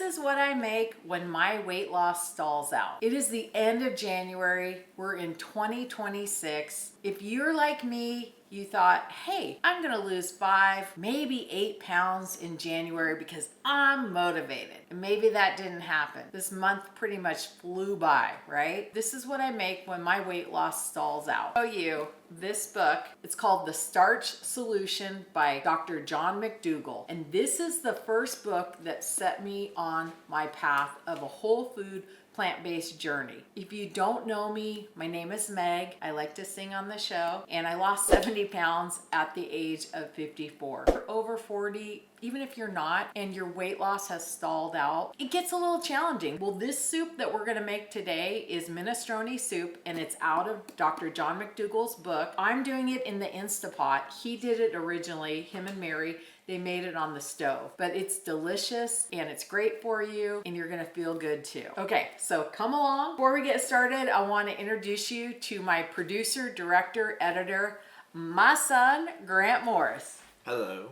is what I make when my weight loss stalls out. It is the end of January. We're in 2026. If you're like me, you thought, hey, I'm gonna lose 5, maybe 8 pounds in January because I'm motivated. And maybe that didn't happen. This month pretty much flew by, right? This is what I make when my weight loss stalls out. I'll show you this book. It's called The Starch Solution by Dr. John McDougall. And this is the first book that set me on my path of a whole food plant-based journey. If you don't know me, my name is Meg. I like to sing on the show, and I lost 70 pounds at the age of 54. If you're over 40, even if you're not, and your weight loss has stalled out, it gets a little challenging. Well, this soup that we're gonna make today is minestrone soup, and it's out of Dr. John McDougall's book. I'm doing it in the Instapot. He did it originally, him and Mary. They made it on the stove, but it's delicious and it's great for you and you're gonna feel good too. Okay, so come along. Before we get started, I wanna introduce you to my producer, director, editor, my son, Grant Morris. Hello.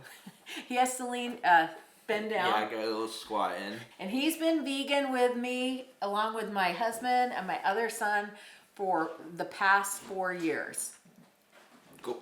He has to bend down. Yeah, I got a little squat in. And he's been vegan with me, along with my husband and my other son, for the past 4 years. Cool.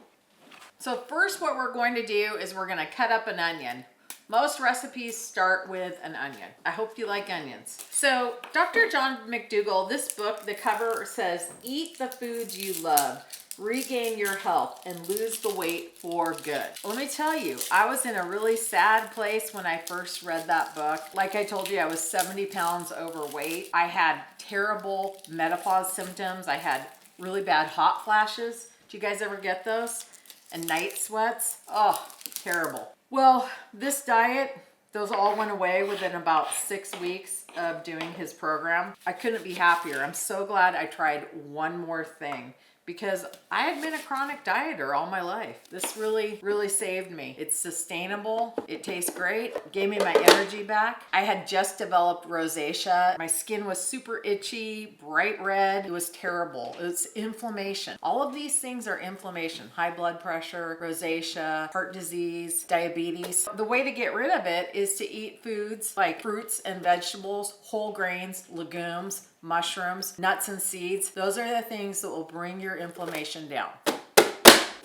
So first what we're going to do is we're gonna cut up an onion. Most recipes start with an onion. I hope you like onions. So Dr. John McDougall, this book, the cover says, eat the foods you love, regain your health, and lose the weight for good. Let me tell you, I was in a really sad place when I first read that book. Like I told you, I was 70 pounds overweight. I had terrible menopause symptoms. I had really bad hot flashes. Do you guys ever get those? And night sweats. Oh, terrible. Well, this diet, those all went away within about 6 weeks of doing his program. I couldn't be happier. I'm so glad I tried one more thing because I had been a chronic dieter all my life. This really, really saved me. It's sustainable. It tastes great. Gave me my energy back. I had just developed rosacea. My skin was super itchy, bright red. It was terrible. It was inflammation. All of these things are inflammation. High blood pressure, rosacea, heart disease, diabetes. The way to get rid of it is to eat foods like fruits and vegetables, whole grains, legumes, mushrooms, nuts and seeds. Those are the things that will bring your inflammation down.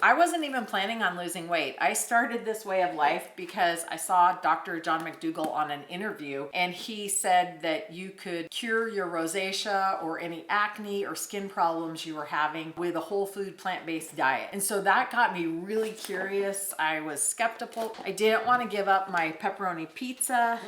I wasn't even planning on losing weight. I started this way of life because I saw Dr. John McDougall on an interview, and he said that you could cure your rosacea or any acne or skin problems you were having with a whole food plant-based diet. And so that got me really curious. I was skeptical. I didn't want to give up my pepperoni pizza.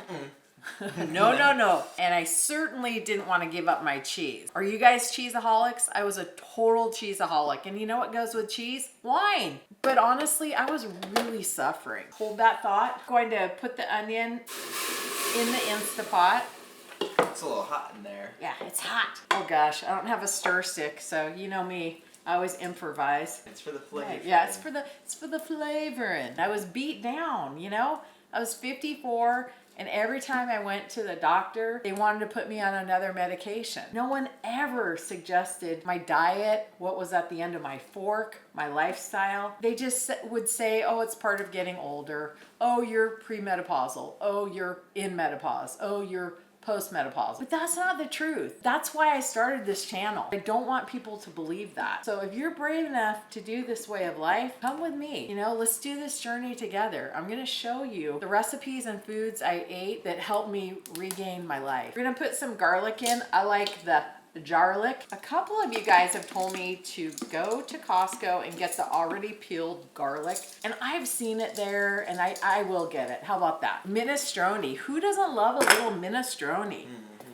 No. And I certainly didn't want to give up my cheese. Are you guys cheeseaholics? I was a total cheeseaholic. And you know what goes with cheese? Wine. But honestly, I was really suffering. Hold that thought. Going to put the onion in the Instapot. It's a little hot in there. Yeah, it's hot. Oh gosh, I don't have a stir stick, so you know me. I always improvise. It's for the flavor. Yeah, it's for the flavoring. I was beat down, you know? I was 54. And every time I went to the doctor, they wanted to put me on another medication. No one ever suggested my diet, what was at the end of my fork, my lifestyle. They just would say, oh, it's part of getting older. Oh, you're premenopausal. Oh, you're in menopause. Oh, you're postmenopausal. But that's not the truth. That's why I started this channel. I don't want people to believe that. So if you're brave enough to do this way of life, come with me. You know, let's do this journey together. I'm gonna show you the recipes and foods I ate that helped me regain my life. We're gonna put some garlic in. I like the garlic. A couple of you guys have told me to go to Costco and get the already peeled garlic, and I've seen it there, and I will get it. How about that? Minestrone. Who doesn't love a little minestrone?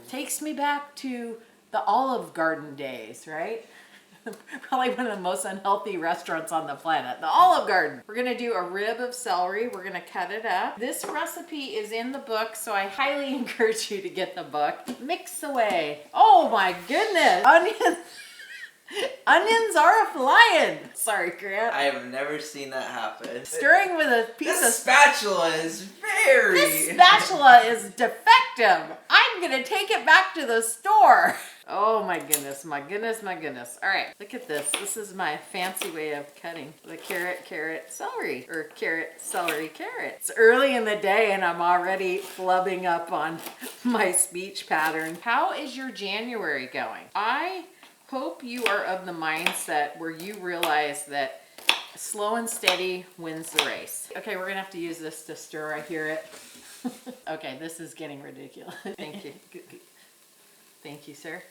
Takes me back to the Olive Garden days, right? Probably one of the most unhealthy restaurants on the planet, the Olive Garden. We're gonna do a rib of celery. We're gonna cut it up. This recipe is in the book, so I highly encourage you to get the book. Mix away. Oh my goodness, onions. Onions are flying. Sorry, Grant. I have never seen that happen. Stirring with a piece This of spatula is very... This spatula is defective. I'm gonna take it back to the store. Oh my goodness, my goodness, my goodness. All right, look at this. This is my fancy way of cutting the carrot, celery, or carrot, celery, carrot. It's early in the day and I'm already flubbing up on my speech pattern. How is your January going? I hope you are of the mindset where you realize that slow and steady wins the race. Okay, we're gonna have to use this to stir. I hear it. Okay, this is getting ridiculous. Thank you. Thank you, sir.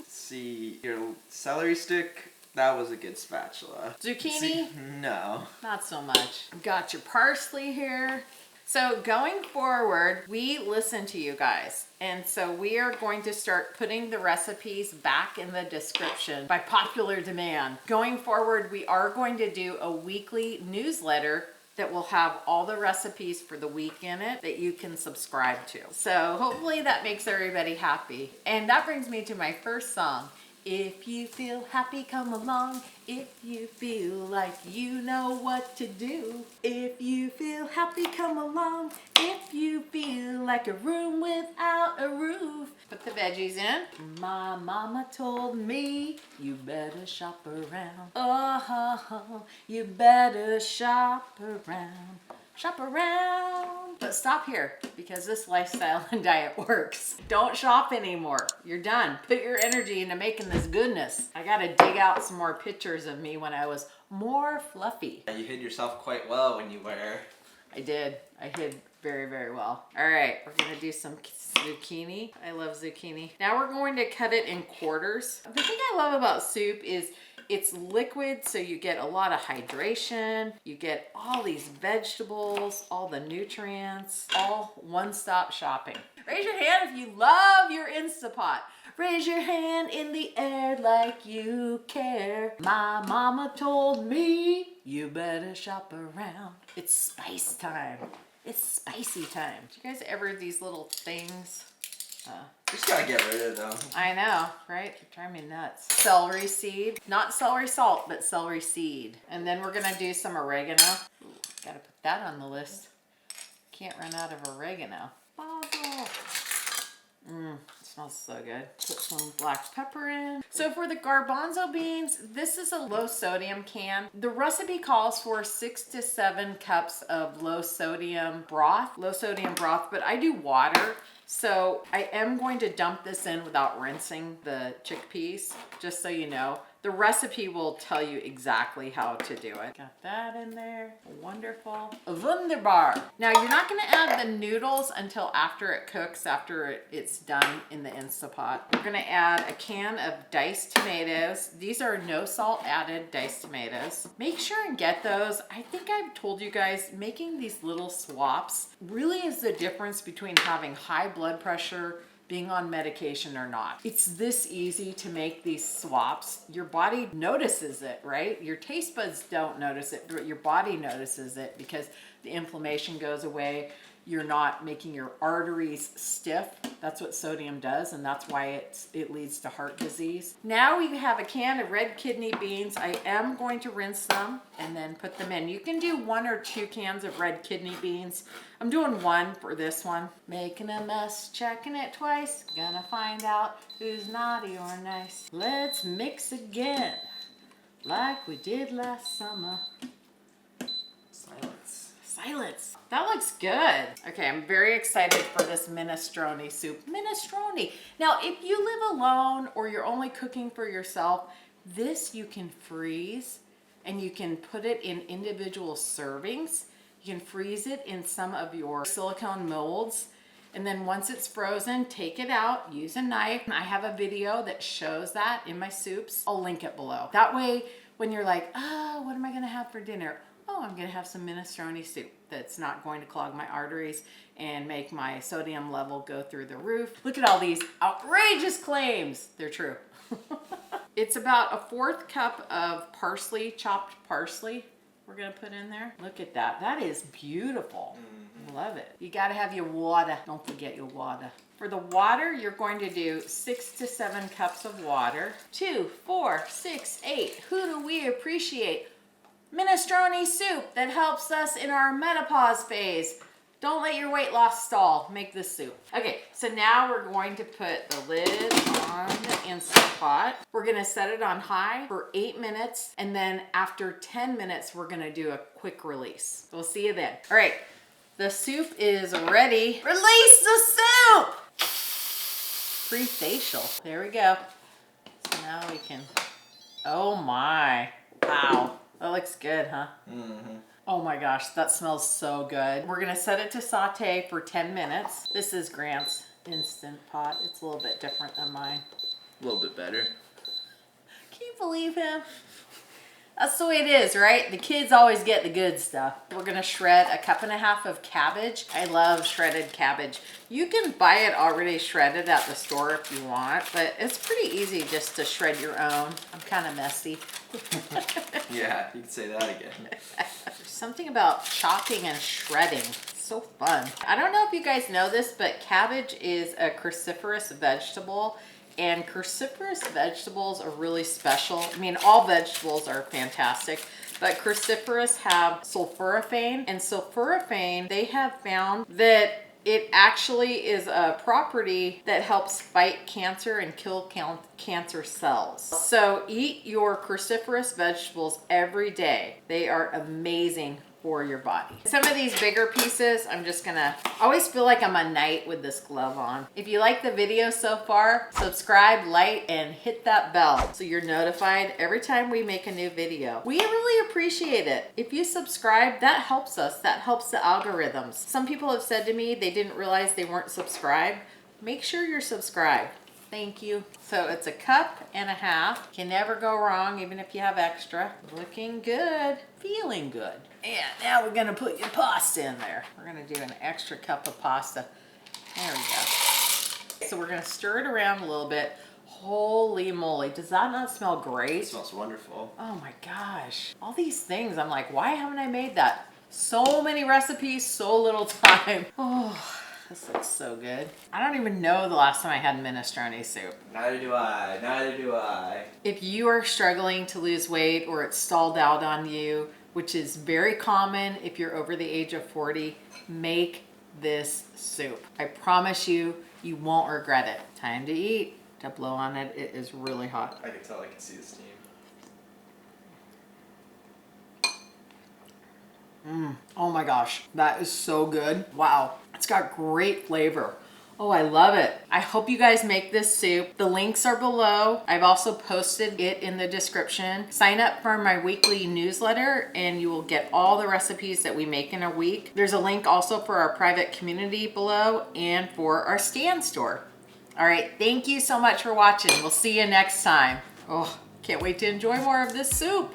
See, your celery stick, that was a good spatula. Zucchini? See, no. Not so much. Got your parsley here. So going forward, we listen to you guys. And so we are going to start putting the recipes back in the description by popular demand. Going forward, we are going to do a weekly newsletter that will have all the recipes for the week in it that you can subscribe to. So hopefully that makes everybody happy. And that brings me to my first song. If you feel happy, come along. If you feel like you know what to do. If you feel happy, come along. If you feel like a room without a roof. Put the veggies in. My mama told me you better shop around. Oh, you better shop around. Shop around. But stop here because this lifestyle and diet works. Don't shop anymore. You're done. Put your energy into making this goodness. I gotta dig out some more pictures of me when I was more fluffy. You hid yourself quite well when you were. I did. I hid very, very well. All right, we're gonna do some zucchini. I love zucchini. Now we're going to cut it in quarters. The thing I love about soup is it's liquid, so you get a lot of hydration. You get all these vegetables, all the nutrients, all one-stop shopping. Raise your hand if you love your Instapot. Raise your hand in the air like you care. My mama told me you better shop around. It's spice time. It's spicy time. Do you guys ever these little things? Just gotta get rid of them. I know, right? They drive me nuts. Celery seed. Not celery salt, but celery seed. And then we're gonna do some oregano. Ooh, gotta put that on the list. Can't run out of oregano. Basil. Smells so good. Put some black pepper in. So for the garbanzo beans, this is a low sodium can. The recipe calls for 6 to 7 cups of low sodium broth, but I do water. So I am going to dump this in without rinsing the chickpeas, just so you know. The recipe will tell you exactly how to do it. Got that in there. Wonderful. Wunderbar. Now you're not gonna add the noodles until after it cooks, after it's done in the Instapot. We're gonna add a can of diced tomatoes. These are no salt added diced tomatoes. Make sure and get those. I think I've told you guys, making these little swaps really is the difference between having high blood pressure, being on medication or not. It's this easy to make these swaps. Your body notices it, right? Your taste buds don't notice it, but your body notices it because the inflammation goes away. You're not making your arteries stiff. That's what sodium does, and that's why it leads to heart disease. Now we have a can of red kidney beans. I am going to rinse them and then put them in. You can do 1 or 2 cans of red kidney beans. I'm doing 1 for this one. Making a mess, checking it twice. Gonna find out who's naughty or nice. Let's mix again, like we did last summer. Silence. That looks good. Okay, I'm very excited for this minestrone soup. Minestrone. Now, if you live alone or you're only cooking for yourself, this you can freeze and you can put it in individual servings. You can freeze it in some of your silicone molds. And then once it's frozen, take it out, use a knife. I have a video that shows that in my soups. I'll link it below. That way, when you're like, oh, what am I gonna have for dinner? Oh, I'm gonna have some minestrone soup that's not going to clog my arteries and make my sodium level go through the roof. Look at all these outrageous claims. They're true. It's about a 1/4 cup of parsley, chopped parsley we're gonna put in there. Look at that. That is beautiful. Love it. You gotta have your water. Don't forget your water. For the water, you're going to do 6 to 7 cups of water. 2, 4, 6, 8. Who do we appreciate? Minestrone soup that helps us in our menopause phase. Don't let your weight loss stall. Make this soup. Okay, so now we're going to put the lid on the Instant Pot. We're gonna set it on high for 8 minutes, and then after 10 minutes, we're gonna do a quick release. We'll see you then. All right, The soup is ready. Release the soup! Free facial. There we go. So now we can, oh my. Wow. That looks good, huh? Mm-hmm. Oh my gosh, that smells so good. We're gonna set it to saute for 10 minutes. This is Grant's Instant Pot. It's a little bit different than mine. A little bit better. Can you believe him? That's the way it is, right? The kids always get the good stuff. We're gonna shred 1.5 cups of cabbage. I love shredded cabbage. You can buy it already shredded at the store if you want, but it's pretty easy just to shred your own. I'm kind of messy. Yeah, you can say that again. There's something about chopping and shredding. It's so fun. I don't know if you guys know this, but cabbage is a cruciferous vegetable. And cruciferous vegetables are really special. I mean, all vegetables are fantastic, but cruciferous have sulforaphane. And sulforaphane, they have found that it actually is a property that helps fight cancer and kill cancer cells. So eat your cruciferous vegetables every day. They are amazing for your body. Some of these bigger pieces, I'm just gonna, I always feel like I'm a knight with this glove on. If you like the video so far, subscribe, like, and hit that bell so you're notified every time we make a new video. We really appreciate it. If you subscribe, that helps us. That helps the algorithms. Some people have said to me they didn't realize they weren't subscribed. Make sure you're subscribed. Thank you. So it's 1.5 cups. Can never go wrong, even if you have extra. Looking good, feeling good. And now we're gonna put your pasta in there. We're gonna do an extra cup of pasta. There we go. So we're gonna stir it around a little bit. Holy moly, does that not smell great? It smells wonderful. Oh my gosh. All these things, I'm like, why haven't I made that? So many recipes, so little time. Oh. This looks so good. I don't even know the last time I had minestrone soup. Neither do I. Neither do I. If you are struggling to lose weight or it's stalled out on you, which is very common if you're over the age of 40, make this soup. I promise you, you won't regret it. Time to eat. To blow on it. It is really hot. I can tell, I can see the steam. Oh my gosh, that is so good. Wow, it's got great flavor. Oh, I love it. I hope you guys make this soup. The links are below. I've also posted it in the description. Sign up for my weekly newsletter and you will get all the recipes that we make in a week. There's a link also for our private community below and for our stand store. All right, thank you so much for watching. We'll see you next time. Oh, can't wait to enjoy more of this soup.